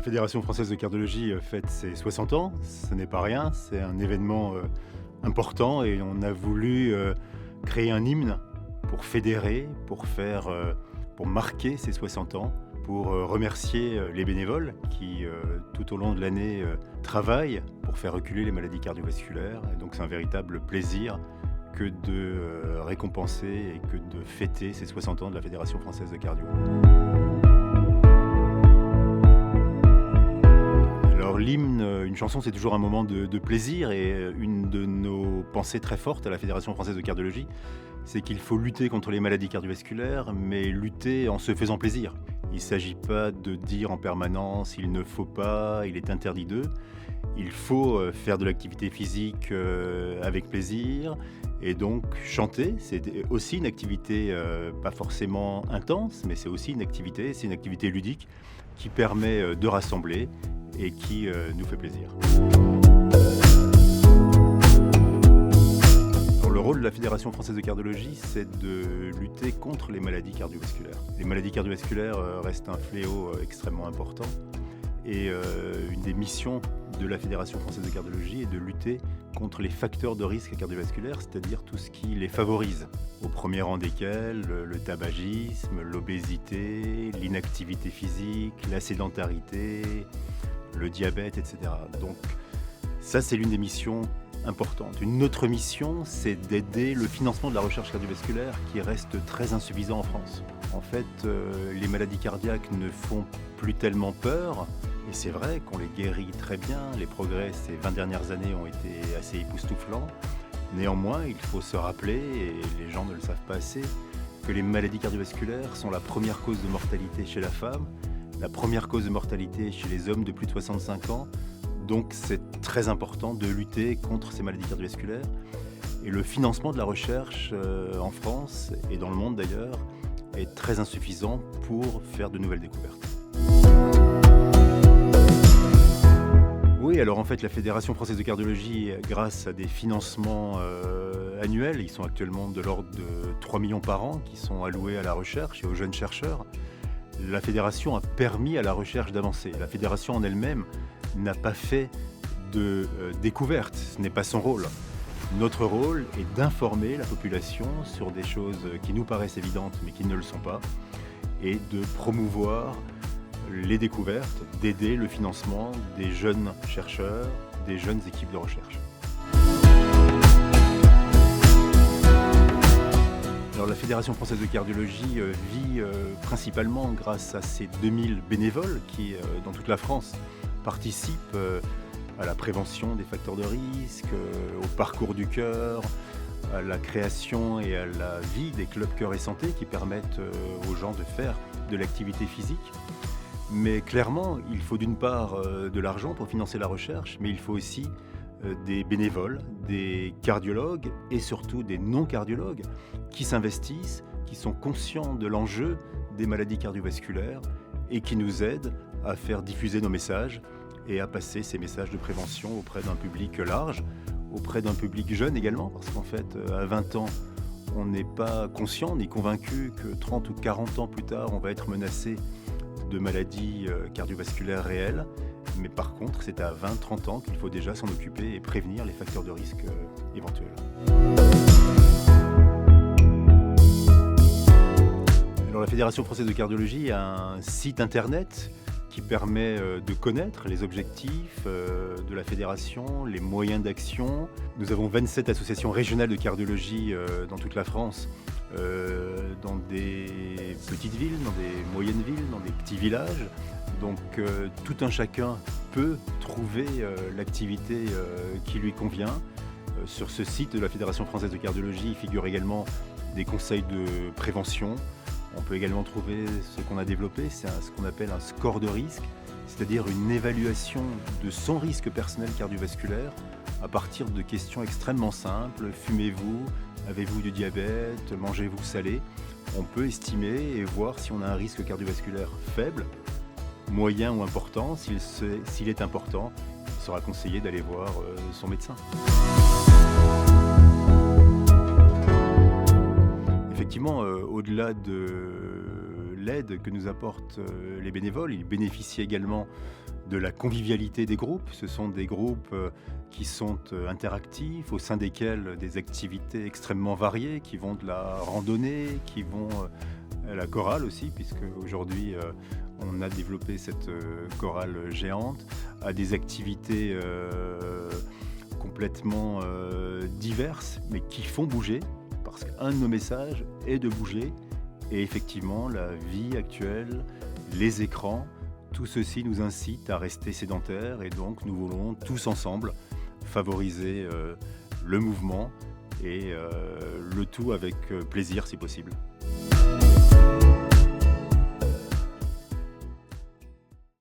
La Fédération française de cardiologie fête ses 60 ans, ce n'est pas rien, c'est un événement important et on a voulu créer un hymne pour fédérer, pour marquer ces 60 ans, pour remercier les bénévoles qui tout au long de l'année travaillent pour faire reculer les maladies cardiovasculaires. Et donc c'est un véritable plaisir que de récompenser et que de fêter ces 60 ans de la Fédération française de cardio. Alors l'hymne, une chanson, c'est toujours un moment de plaisir et une de nos pensées très fortes à la Fédération française de cardiologie, c'est qu'il faut lutter contre les maladies cardiovasculaires, mais lutter en se faisant plaisir. Il ne s'agit pas de dire en permanence « il ne faut pas »,« il est interdit de ». Il faut faire de l'activité physique avec plaisir et donc chanter. C'est aussi une activité pas forcément intense, mais c'est aussi une activité ludique qui permet de rassembler et qui nous fait plaisir. Alors, le rôle de la Fédération française de cardiologie, c'est de lutter contre les maladies cardiovasculaires. Les maladies cardiovasculaires restent un fléau extrêmement important. Et une des missions de la Fédération française de cardiologie est de lutter contre les facteurs de risque cardiovasculaire, c'est-à-dire tout ce qui les favorise, au premier rang desquels le tabagisme, l'obésité, l'inactivité physique, la sédentarité, le diabète, etc. Donc ça, c'est l'une des missions importantes. Une autre mission, c'est d'aider le financement de la recherche cardiovasculaire qui reste très insuffisant en France. En fait, les maladies cardiaques ne font plus tellement peur. Et c'est vrai qu'on les guérit très bien, les progrès ces 20 dernières années ont été assez époustouflants. Néanmoins, il faut se rappeler, et les gens ne le savent pas assez, que les maladies cardiovasculaires sont la première cause de mortalité chez la femme, la première cause de mortalité chez les hommes de plus de 65 ans. Donc c'est très important de lutter contre ces maladies cardiovasculaires. Et le financement de la recherche en France, et dans le monde d'ailleurs, est très insuffisant pour faire de nouvelles découvertes. Oui, alors en fait, la Fédération française de cardiologie, grâce à des financements annuels, ils sont actuellement de l'ordre de 3 millions par an, qui sont alloués à la recherche et aux jeunes chercheurs. La Fédération a permis à la recherche d'avancer. La Fédération en elle-même n'a pas fait de découverte, ce n'est pas son rôle. Notre rôle est d'informer la population sur des choses qui nous paraissent évidentes, mais qui ne le sont pas, et de promouvoir les découvertes, d'aider le financement des jeunes chercheurs, des jeunes équipes de recherche. Alors, la Fédération française de cardiologie vit principalement grâce à ces 2000 bénévoles qui, dans toute la France, participent à la prévention des facteurs de risque, au parcours du cœur, à la création et à la vie des clubs cœur et santé qui permettent aux gens de faire de l'activité physique. Mais clairement, il faut d'une part de l'argent pour financer la recherche, mais il faut aussi des bénévoles, des cardiologues et surtout des non-cardiologues qui s'investissent, qui sont conscients de l'enjeu des maladies cardiovasculaires et qui nous aident à faire diffuser nos messages et à passer ces messages de prévention auprès d'un public large, auprès d'un public jeune également, parce qu'en fait, à 20 ans, on n'est pas conscient ni convaincu que 30 ou 40 ans plus tard, on va être menacé de maladies cardiovasculaires réelles. Mais par contre, c'est à 20-30 ans qu'il faut déjà s'en occuper et prévenir les facteurs de risque éventuels. Alors, la Fédération française de cardiologie a un site internet qui permet de connaître les objectifs de la fédération, les moyens d'action. Nous avons 27 associations régionales de cardiologie dans toute la France, dans des petites villes, dans des moyennes villes, dans des petits villages. Donc tout un chacun peut trouver l'activité qui lui convient. Sur ce site de la Fédération française de cardiologie, il figure également des conseils de prévention. On peut également trouver ce qu'on a développé, c'est ce qu'on appelle un score de risque, c'est-à-dire une évaluation de son risque personnel cardiovasculaire à partir de questions extrêmement simples. Fumez-vous? Avez-vous du diabète? Mangez-vous salé? On peut estimer et voir si on a un risque cardiovasculaire faible, moyen ou important. S'il est important, il sera conseillé d'aller voir son médecin. Effectivement, au-delà de l'aide que nous apportent les bénévoles, ils bénéficient également de la convivialité des groupes. Ce sont des groupes qui sont interactifs, au sein desquels des activités extrêmement variées, qui vont de la randonnée, qui vont à la chorale aussi, puisque aujourd'hui on a développé cette chorale géante, à des activités complètement diverses, mais qui font bouger, parce qu'un de nos messages est de bouger. Et effectivement, la vie actuelle, les écrans, tout ceci nous incite à rester sédentaires, et donc nous voulons tous ensemble favoriser le mouvement, et le tout avec plaisir si possible.